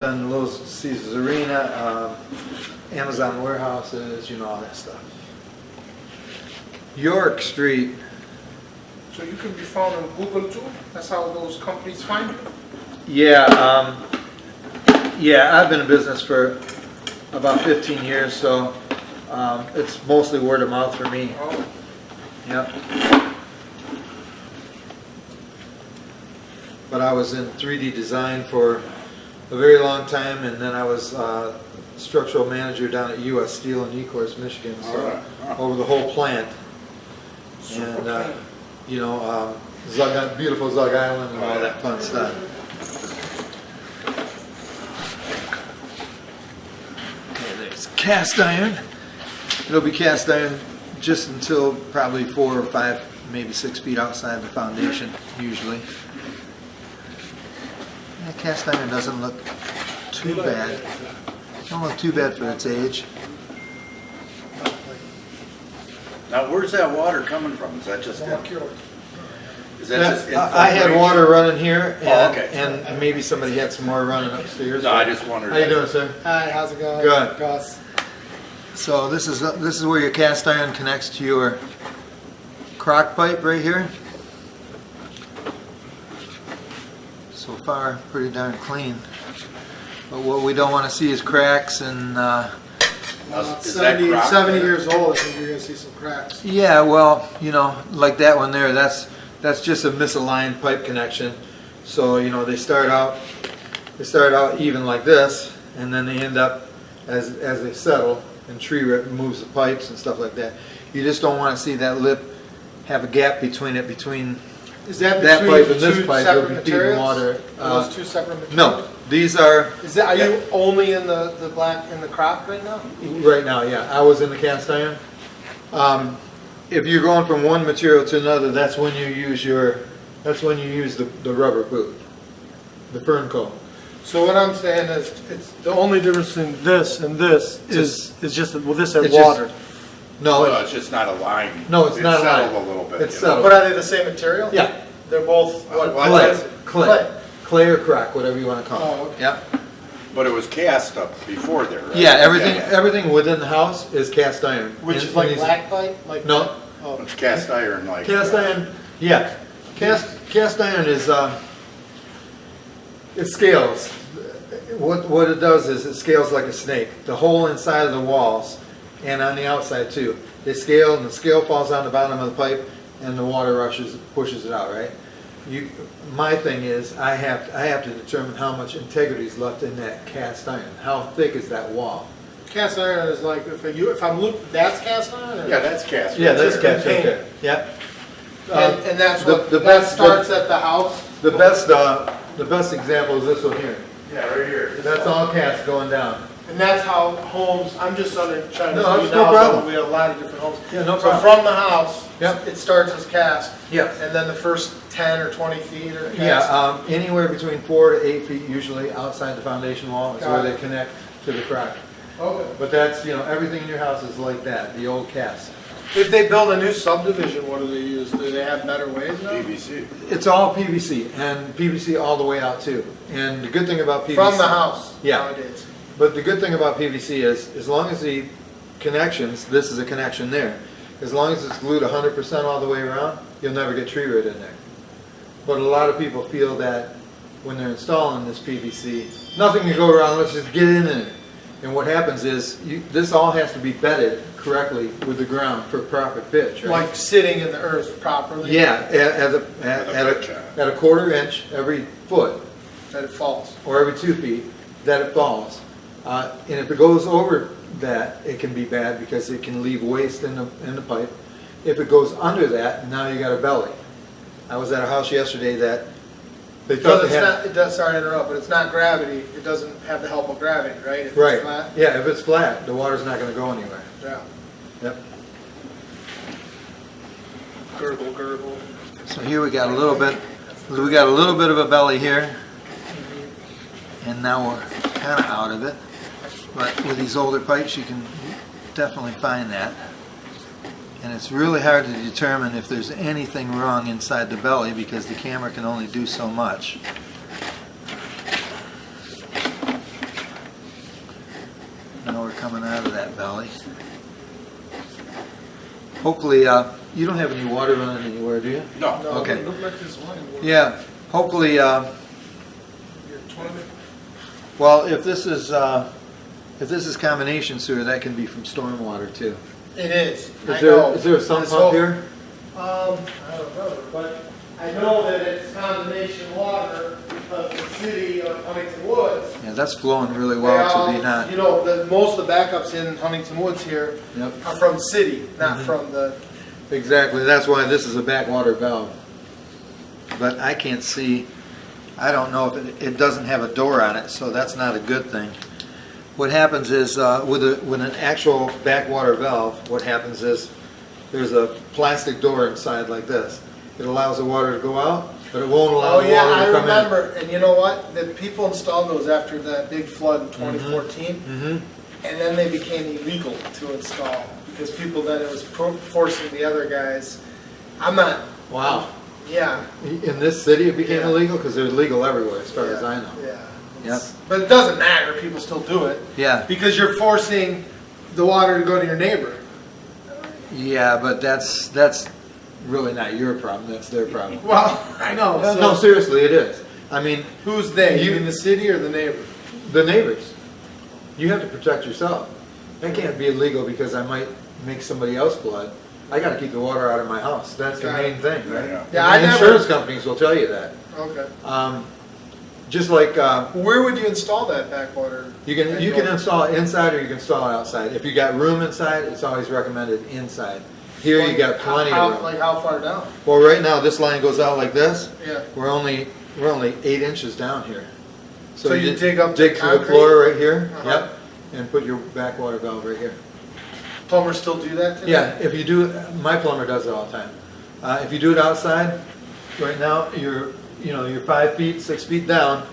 Done Little Caesars Arena, Amazon warehouses, you know, all that stuff. York Street. So you can be found on Google too? That's how those companies find you? Yeah, yeah, I've been in business for about 15 years, so it's mostly word of mouth for me. Oh. Yep. But I was in 3D design for a very long time, and then I was structural manager down at U.S. Steel in Ecorse, Michigan, so over the whole plant. And you know, beautiful Zug Island and all that fun stuff. Okay, there's cast iron. It'll be cast iron just until probably 4 or 5, maybe 6 feet outside the foundation, usually. And cast iron doesn't look too bad. Don't look too bad for its age. Now, where's that water coming from? Is that just I had water running here, and, Oh, okay. and maybe somebody had some more running upstairs. No, I just wondered. How you doing, sir? Hi, how's it going? Good. Gus. So this is where your cast iron connects to your crock pipe right here. So far, pretty darn clean. But what we don't want to see is cracks and. Is that crock 70 there? years old, I think you're going to see some cracks. Yeah, well, you know, like that one there, that's just a misaligned pipe connection. So, you know, they start out even like this, and then they end up as they settle, and tree root moves the pipes and stuff like that. You just don't want to see that lip have a gap between it, Is that that between pipe and this two pipe. separate You'll be feeding materials? water. Are those two separate materials? No, these are Are you only in the black in the crop right now? right now. Yeah, I was in the cast iron. If you're going from one material to another, that's when you use the rubber boot, the fern cone. So what I'm saying is, it's the only difference in this and this is just that, well, this has It's just- water. No, Well, it's just not a line. No, it's not a line. settled a little bit. It's you know? settled. But are they the same material? yeah, They're both what? clay or crack, whatever you want to call it. Oh, okay. Yeah, But it was cast up before there, right? yeah. Everything within the house is cast iron. Which And- is like and these- black pipe? Like No. Oh. It's cast iron like. Cast iron, yeah. Cast iron is it scales. What it does is it scales like a snake. The whole inside of the walls and on the outside too. They scale, and the scale falls on the bottom of the pipe, and the water pushes it out. Right. My thing is I have to determine how much integrity is left in that cast iron. How thick is that wall? Cast iron is like, if I'm looking, that's cast iron? Or? Yeah, that's cast. Yeah, right that's there. cast right there. Yeah. And that's what, the that best- starts at the house? The best example is this one here. Yeah, right here. That's all cast going down. And that's how homes, I'm just trying to No, do that's no now, problem. we have a lot of different homes. Yeah, no So problem. from the house, Yep. it starts as cast, Yes. and then the first 10 or 20 feet are cast? Yeah, anywhere between 4 to 8 feet usually outside the foundation wall is Got where it. they connect to the crack. Okay. But that's, you know, everything in your house is like that, the old cast. If they build a new subdivision, what do they use? Do they have better ways now? PVC. It's all PVC, and PVC all the way out too. And the good thing about PVC... From the house Yeah. nowadays? But the good thing about PVC is, as long as the connections, this is a connection there, as long as it's glued 100% all the way around, you'll never get tree root in there. But a lot of people feel that when they're installing this PVC, nothing can go wrong, let's just get in it. And what happens is, this all has to be bedded correctly with the ground for proper pitch, right? Like sitting in the earth properly? Yeah, at a quarter inch every foot, That it falls? or every 2 feet, that it falls. And if it goes over that, it can be bad because it can leave waste in the pipe. If it goes under that, now you got a belly. I was at a house yesterday that they thought Because they it's had... not, it does, sorry to interrupt, but it's not gravity, it doesn't have the help of gravity, right? If it's Right, flat? yeah, if it's flat, the water's not going to go anywhere. Yeah. Yep. Gurgle, gurgle. So here we got a little bit of a belly here, and now we're kind of out of it. But with these older pipes, you can definitely find that. And it's really hard to determine if there's anything wrong inside the belly because the camera can only do so much. coming out of that valley. Hopefully, you don't have any water running anywhere, do you? No. No, Okay. it looked like this line was- Yeah, hopefully, Your 20. well, if this is combination sewer, that can be from stormwater too. It is. I Is know. there a sump This pump whole- here? I don't remember, but I know that it's combination water of the city of Huntington Woods. Yeah, that's flowing really well to be They, not. You know, most of the backups in Huntington Woods here Yep. are from city, not Mhm. from the, Exactly, that's why this is a backwater valve. But I can't see, I don't know if it doesn't have a door on it, so that's not a good thing. What happens is, with an actual backwater valve, what happens is, there's a plastic door inside like this. It allows the water to go out, but it won't allow oh the yeah, water I to come remember. And you know what? The people installed those after that big flood in 2014. in. Mm-hmm. And then they became illegal to install because people then it was forcing the other guys. I'm not. Wow. Yeah. In this city, it became Yeah. illegal because they're legal everywhere, as far yeah, as I know. Yeah. Yep. But it doesn't matter. People still do it Yeah, because you're forcing the water to go to your neighbor. yeah, but that's really not your problem. That's their problem. Well, I know. So No, seriously, it is. I mean, who's they? You- You mean the city or the neighbor? the neighbors. You have to protect yourself. That can't be illegal because I might make somebody else flood. I got to keep the water out of my house. That's the Got main thing, right? Yeah. Yeah, And I never- insurance companies will tell you that. Okay. Just like Where would you install that backwater? you can install it inside or you can install it outside. If you got room inside, it's always recommended inside. Here you got plenty of room. Like how far down? Well, right now this line goes out like this. Yeah. We're only 8 inches down here. So you dig up dig the to the concrete? floor right here. Uh-huh. Yep. And put your backwater valve right here. Plumbers still do that today? Yeah, if you do, my plumber does it all the time. If you do it outside, right now you're 5 feet, 6 feet down.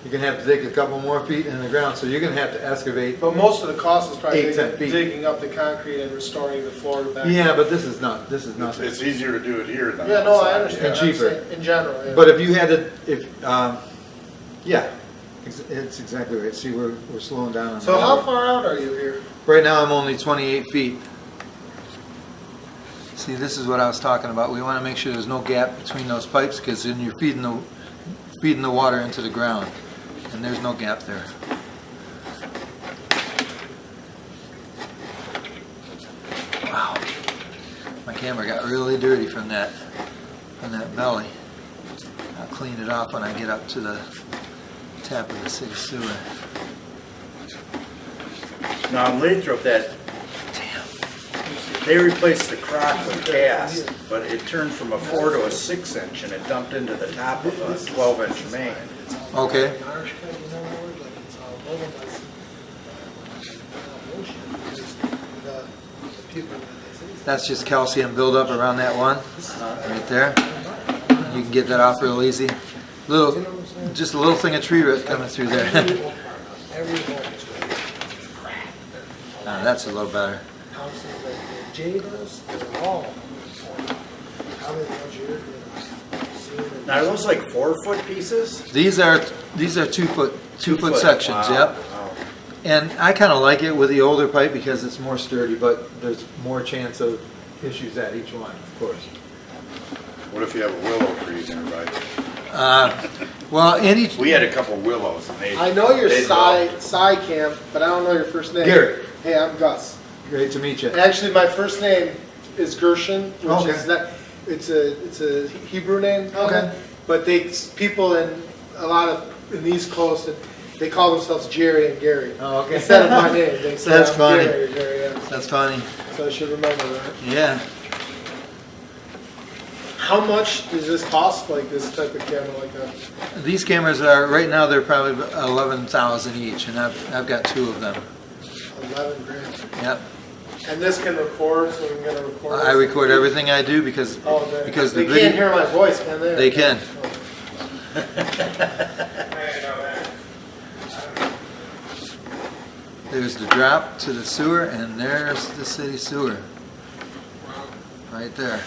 You're gonna have to dig a couple more feet in the ground, so you're gonna have to excavate. But most of the cost is probably 8-10 feet. digging up the concrete and restoring the floor back. Yeah, but this is nothing. It's easier to do it here than Yeah, no, I outside. understand. And I'm cheaper. saying in general, yeah. But if you had to, yeah, it's exactly right. See, we're slowing down on So the how water. far out are you here? Right now, I'm only 28 feet. See, this is what I was talking about. We want to make sure there's no gap between those pipes because then you're feeding the water into the ground, and there's no gap there. Wow, my camera got really dirty from that belly. I'll clean it off when I get up to the tap of the city sewer. Now in Lathrop, they replaced the crock with cast, but it turned from a 4 to a 6 inch and it dumped into the top of a 12-inch main. Okay. That's just calcium buildup around that one, right there. You can get that off real easy. Just a little thing of tree root coming through there. Now that's a little better. Now are those like 4-foot pieces? These are 2-foot sections. Wow. Yep. Wow. And I kind of like it with the older pipe because it's more sturdy, but there's more chance of issues at each one, of course. What if you have a willow tree nearby? Well, any We had a couple willows and I know your they Cy Camp, but I don't know your first name. Gary. Hey, I'm Gus. Great to meet you. Actually, my first name is Gershon, which Okay. is not. It's a Hebrew name. Okay. But people in the East Coast, they call themselves Jerry and Gary. Oh, okay. Instead of my name, they say That's I'm funny. Gary or Gary. Yeah. That's funny. So I should remember that. Yeah. How much does this cost? Like this type of camera, like that? These cameras are right now. They're probably 11,000 each, and I've got 2 of them. 11 grand. Yep. And this can record, so we're gonna record. I record everything I do because Oh, the they video can't hear my voice, can they? they can. There's the drop to the sewer, and there's the city sewer. Right there.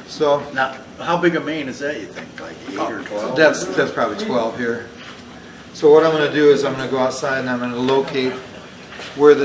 So Now, how big a main is that, you think? Like 8 or 12? that's probably 12 here. So what I'm going to do is I'm going to go outside and I'm going to locate where this